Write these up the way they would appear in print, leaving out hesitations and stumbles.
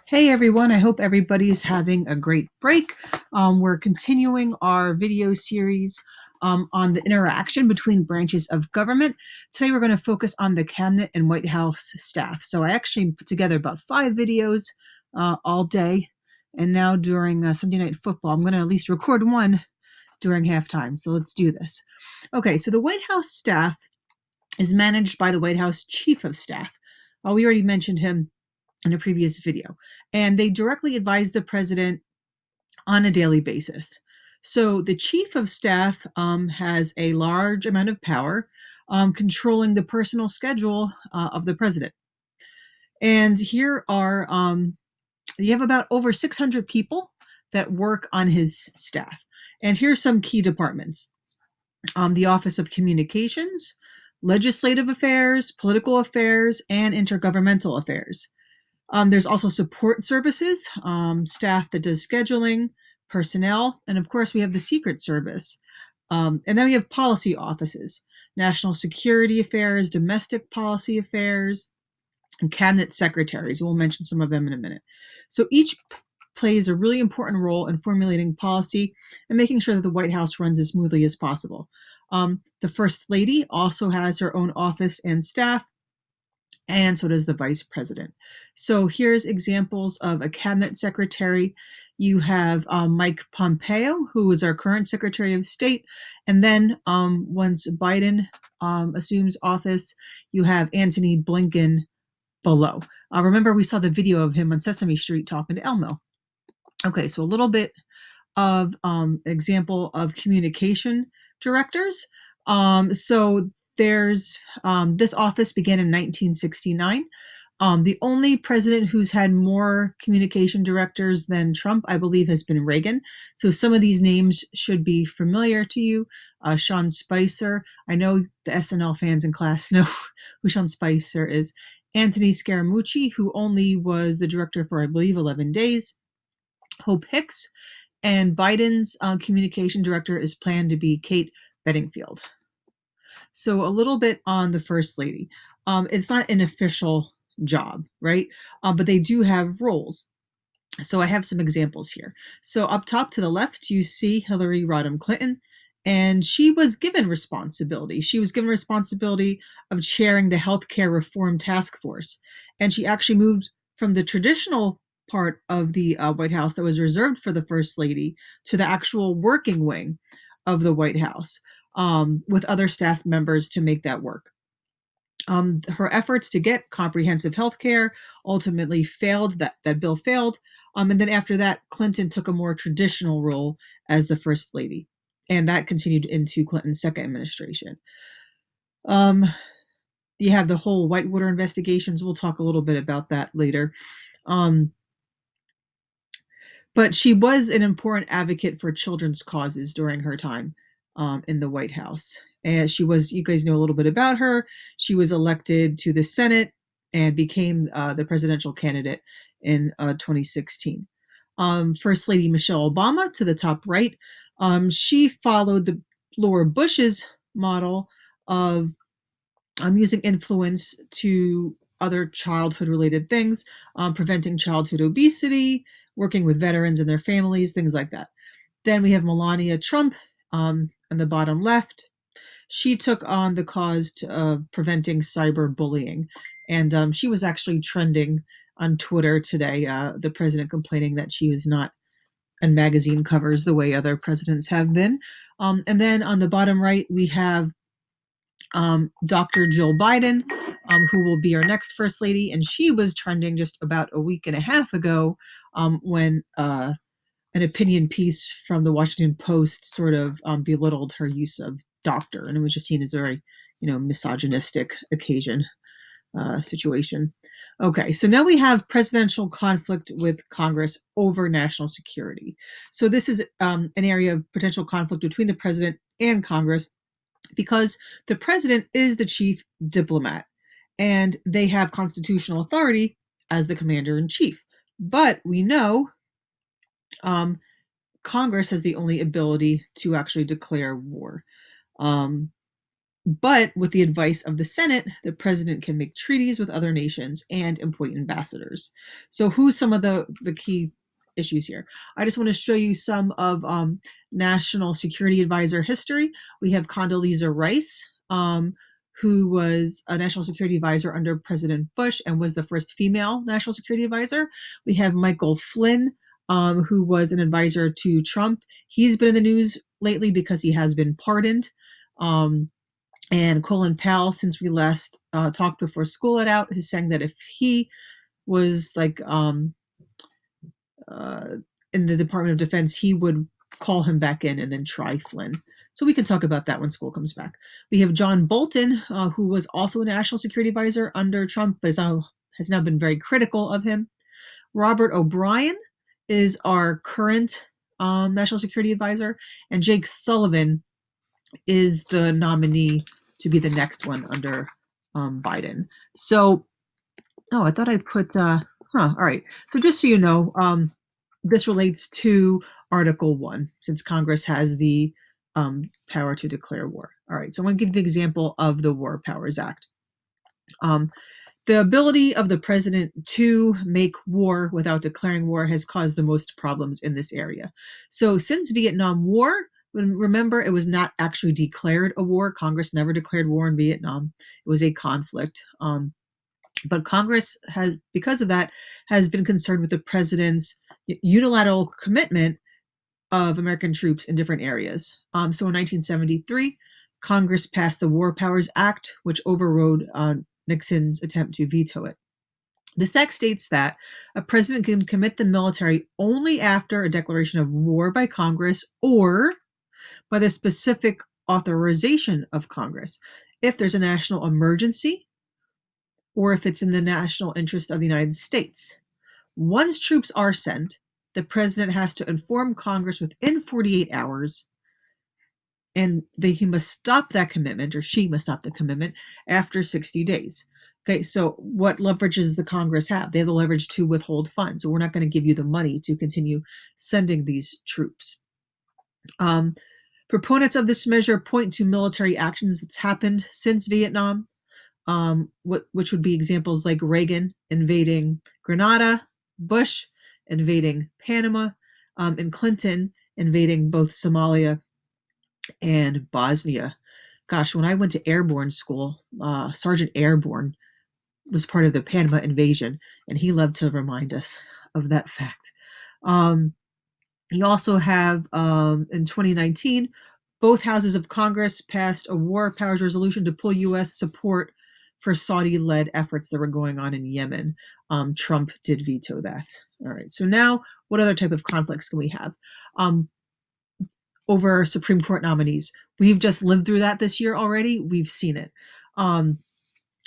Hey everyone, I hope everybody's having a great break. We're continuing our video series on the interaction between branches of government. Today we're going to focus on the cabinet and White House staff. So I actually put together about 5 videos all day, and now during Sunday Night Football, I'm going to at least record one during halftime. So let's do this. Okay, so the White House staff is managed by the White House Chief of Staff. We already mentioned him in a previous video, and they directly advise the president on a daily basis. So the chief of staff has a large amount of power controlling the personal schedule of the president. And here are, you have about over 600 people that work on his staff. And here's some key departments. The Office of Communications, Legislative Affairs, Political Affairs, and Intergovernmental Affairs. There's also support services, staff that does scheduling, personnel, and of course we have the Secret Service. And then we have policy offices, national security affairs, domestic policy affairs, and cabinet secretaries. We'll mention some of them in a minute. So each plays a really important role in formulating policy and making sure that the White House runs as smoothly as possible. The First Lady also has her own office and staff, and so does the vice president. So here's examples of a cabinet secretary. You have Mike Pompeo, who is our current Secretary of State. And then once Biden assumes office, you have Antony Blinken below. Remember, we saw the video of him on Sesame Street talking to Elmo. Okay, so a little bit of example of communication directors. So there's this office began in 1969. The only president who's had more communication directors than Trump, I believe, has been Reagan. So some of these names should be familiar to you. Sean Spicer. I know the SNL fans in class know who Sean Spicer is. Anthony Scaramucci, who only was the director for, I believe, 11 days. Hope Hicks. And Biden's communication director is planned to be Kate Bedingfield. So a little bit on the First Lady. It's not an official job, right? But they do have roles. So I have some examples here. So up top to the left, you see Hillary Rodham Clinton, and she was given responsibility. She was given responsibility of chairing the Healthcare Reform Task Force. And she actually moved from the traditional part of the White House that was reserved for the First Lady to the actual working wing of the White House, with other staff members to make that work. Her efforts to get comprehensive health care ultimately failed. That bill failed. And then after that, Clinton took a more traditional role as the First Lady. And that continued into Clinton's second administration. You have the whole Whitewater investigations. We'll talk a little bit about that later. But she was an important advocate for children's causes during her time in the White House. And she was, you guys know a little bit about her. She was elected to the Senate and became the presidential candidate in 2016. First Lady Michelle Obama to the top right. She followed the Laura Bush's model of using influence to other childhood-related things, preventing childhood obesity, working with veterans and their families, things like that. Then we have Melania Trump on the bottom left. She took on the cause of preventing cyberbullying, and she was actually trending on Twitter today, the president complaining that she was not on magazine covers the way other presidents have been. And then on the bottom right, we have Dr. Jill Biden, who will be our next First Lady, and she was trending just about a week and a half ago when an opinion piece from the Washington Post sort of belittled her use of doctor, and it was just seen as a very, misogynistic situation. Okay, so now we have presidential conflict with Congress over national security. So this is an area of potential conflict between the president and Congress, because the president is the chief diplomat and they have constitutional authority as the commander in chief. But we know Congress has the only ability to actually declare war. But with the advice of the Senate, the president can make treaties with other nations and appoint ambassadors. So who's some of the key issues here? I just want to show you some of National Security Advisor history. We have Condoleezza Rice, who was a National Security Advisor under President Bush and was the first female National Security Advisor. We have Michael Flynn, who was an advisor to Trump. He's been in the news lately because he has been pardoned. And Colin Powell, since we last talked before school let out, is saying that if he was like in the Department of Defense, he would call him back in and then try Flynn. So we can talk about that when school comes back. We have John Bolton, who was also a national security advisor under Trump, but has now been very critical of him. Robert O'Brien is our current national security advisor, and Jake Sullivan is the nominee to be the next one under Biden. So, I thought I put, all right. So just so you know, this relates to Article 1, since Congress has the power to declare war. All right, so I'm going to give the example of the War Powers Act. The ability of the president to make war without declaring war has caused the most problems in this area. So since Vietnam War, remember, it was not actually declared a war. Congress never declared war in Vietnam. It was a conflict. But Congress has, because of that, has been concerned with the president's unilateral commitment of American troops in different areas. So in 1973, Congress passed the War Powers Act, which overrode Nixon's attempt to veto it. This act states that a president can commit the military only after a declaration of war by Congress or by the specific authorization of Congress, if there's a national emergency or if it's in the national interest of the United States. Once troops are sent, the president has to inform Congress within 48 hours, and he must stop that commitment, or she must stop the commitment, after 60 days. Okay, so what leverage does the Congress have? They have the leverage to withhold funds. So we're not going to give you the money to continue sending these troops. Proponents of this measure point to military actions that's happened since Vietnam, which would be examples like Reagan invading Grenada, Bush invading Panama, and Clinton invading both Somalia and Bosnia. Gosh, when I went to airborne school, Sergeant Airborne was part of the Panama invasion, and he loved to remind us of that fact. You also have, in 2019, both houses of Congress passed a war powers resolution to pull U.S. support for Saudi-led efforts that were going on in Yemen. Trump did veto that. All right, so now what other type of conflicts can we have? Over Supreme Court nominees. We've just lived through that this year already. We've seen it.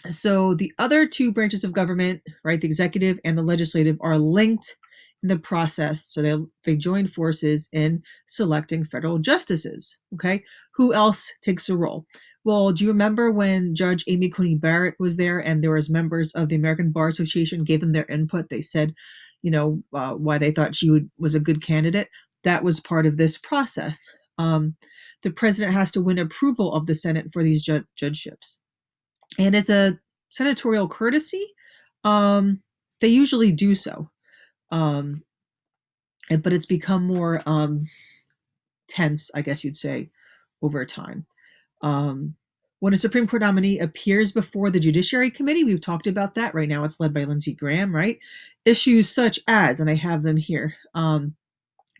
So the other two branches of government, right, the executive and the legislative, are linked in the process. So they join forces in selecting federal justices. Okay, who else takes a role? Well, do you remember when Judge Amy Coney Barrett was there, and there was members of the American Bar Association gave them their input? They said, why they thought she was a good candidate. That was part of this process. The president has to win approval of the Senate for these judgeships. And as a senatorial courtesy, they usually do so. But it's become more tense, I guess you'd say, over time. When a Supreme Court nominee appears before the Judiciary Committee, we've talked about that. Right now it's led by Lindsey Graham, right? Issues such as, and I have them here,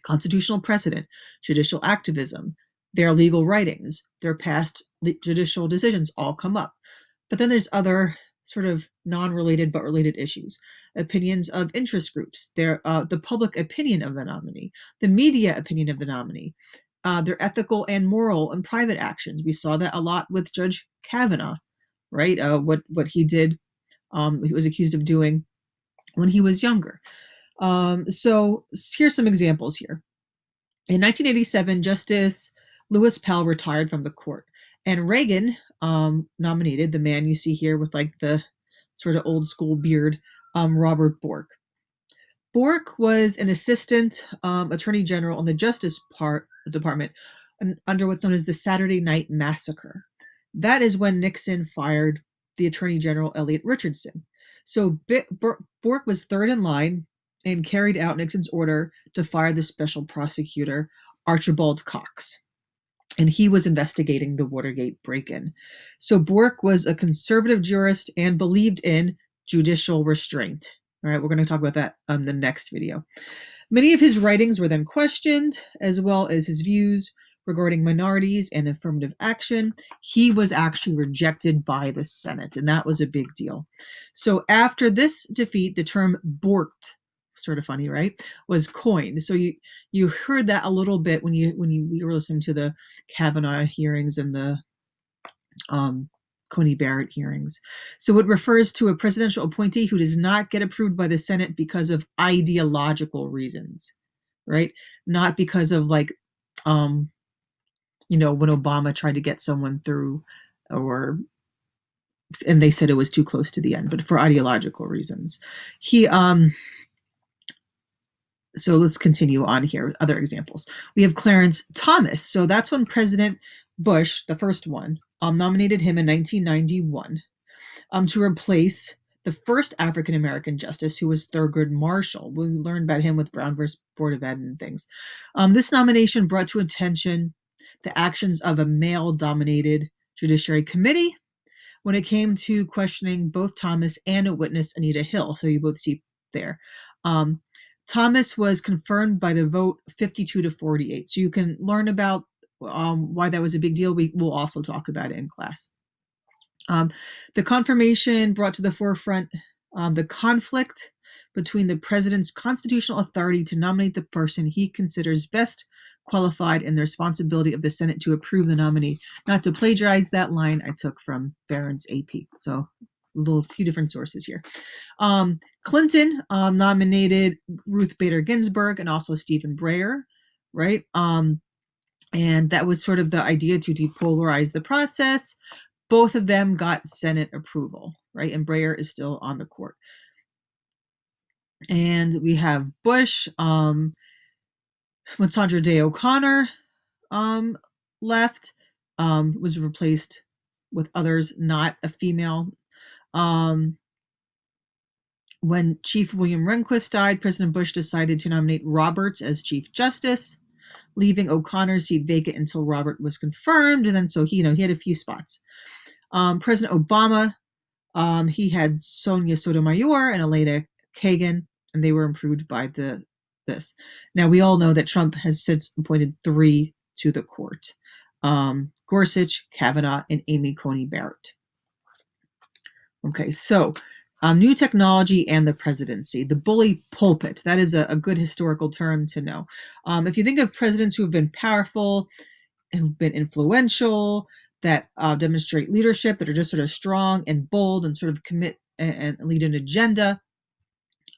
constitutional precedent, judicial activism, their legal writings, their past judicial decisions all come up. But then there's other sort of non-related but related issues. Opinions of interest groups, the public opinion of the nominee, the media opinion of the nominee, their ethical and moral and private actions. We saw that a lot with Judge Kavanaugh, right? What he did, he was accused of doing when he was younger. So here's some examples here. In 1987, Justice Lewis Powell retired from the court, and Reagan nominated the man you see here with like the sort of old school beard, Robert Bork. Bork was an assistant attorney general in the Justice Department under what's known as the Saturday Night Massacre. That is when Nixon fired the Attorney General Elliot Richardson. So Bork was third in line and carried out Nixon's order to fire the special prosecutor, Archibald Cox. And he was investigating the Watergate break-in. So Bork was a conservative jurist and believed in judicial restraint. All right, we're going to talk about that on the next video. Many of his writings were then questioned, as well as his views regarding minorities and affirmative action. He was actually rejected by the Senate, and that was a big deal. So after this defeat, the term borked, sort of funny, right, was coined. So you you that a little bit when you we were listening to the Kavanaugh hearings and the Coney Barrett hearings. So it refers to a presidential appointee who does not get approved by the Senate because of ideological reasons, right? Not because of like, when Obama tried to get someone through, and they said it was too close to the end, but for ideological reasons. So let's continue on here. Other examples. We have Clarence Thomas. So that's when President Bush, the first one, nominated him in 1991 to replace the first African-American justice, who was Thurgood Marshall. We learned about him with Brown versus Board of Ed and things. This nomination brought to attention the actions of a male-dominated Judiciary Committee when it came to questioning both Thomas and a witness, Anita Hill. So you both see there. Thomas was confirmed by the vote 52-48. So you can learn about why that was a big deal. We will also talk about it in class. The confirmation brought to the forefront the conflict between the president's constitutional authority to nominate the person he considers best qualified and the responsibility of the Senate to approve the nominee. Not to plagiarize that line, I took from Barron's AP. So a few different sources here. Clinton nominated Ruth Bader Ginsburg and also Stephen Breyer, right? And that was sort of the idea to depolarize the process. Both of them got Senate approval, right? And Breyer is still on the court. And we have Bush, when Sandra Day O'Connor left, was replaced with others, not a female. When Chief William Rehnquist died, President Bush decided to nominate Roberts as Chief Justice, leaving O'Connor's seat vacant until Robert was confirmed. And then so he had a few spots. President Obama, he had Sonia Sotomayor and Elena Kagan, and they were approved by this. Now, we all know that Trump has since appointed 3 to the court. Gorsuch, Kavanaugh, and Amy Coney Barrett. Okay, so new technology and the presidency. The bully pulpit, that is a good historical term to know. If you think of presidents who have been powerful, who've been influential, that demonstrate leadership, that are just sort of strong and bold and sort of commit and lead an agenda,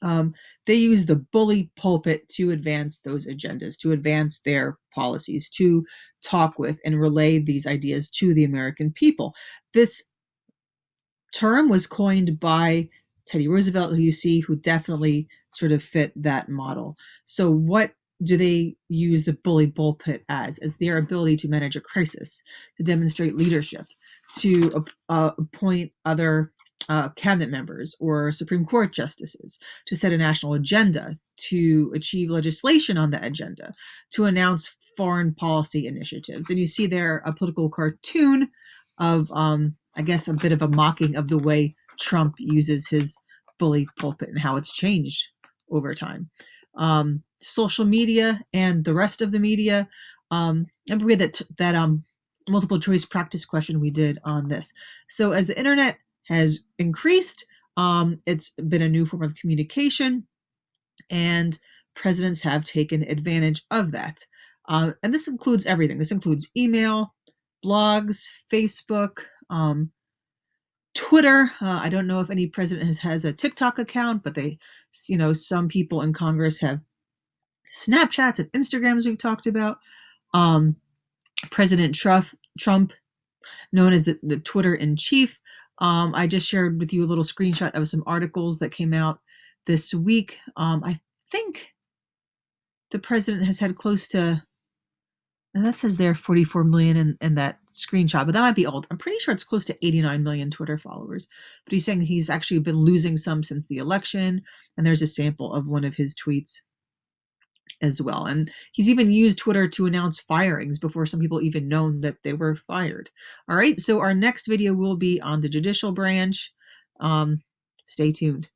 they use the bully pulpit to advance those agendas, to advance their policies, to talk with and relay these ideas to the American people. This term was coined by Teddy Roosevelt, who you see, who definitely sort of fit that model. So what do they use the bully pulpit as their ability to manage a crisis, to demonstrate leadership, to appoint other cabinet members or Supreme Court justices, to set a national agenda, to achieve legislation on the agenda, to announce foreign policy initiatives. And you see there a political cartoon of, I guess, a bit of a mocking of the way Trump uses his bully pulpit and how it's changed over time. Social media and the rest of the media. And we had that multiple choice practice question we did on this. So as the internet has increased, it's been a new form of communication, and presidents have taken advantage of that. And this includes everything. This includes email, blogs, Facebook, Twitter. I don't know if any president has a TikTok account, but some people in Congress have Snapchats and Instagrams we've talked about. President Trump, known as the Twitter in chief. I just shared with you a little screenshot of some articles that came out this week. I think the president has had close to And that says there 44 million in that screenshot, but that might be old. I'm pretty sure it's close to 89 million Twitter followers. But he's saying he's actually been losing some since the election. And there's a sample of one of his tweets as well. And he's even used Twitter to announce firings before some people even known that they were fired. All right, so our next video will be on the judicial branch. Stay tuned.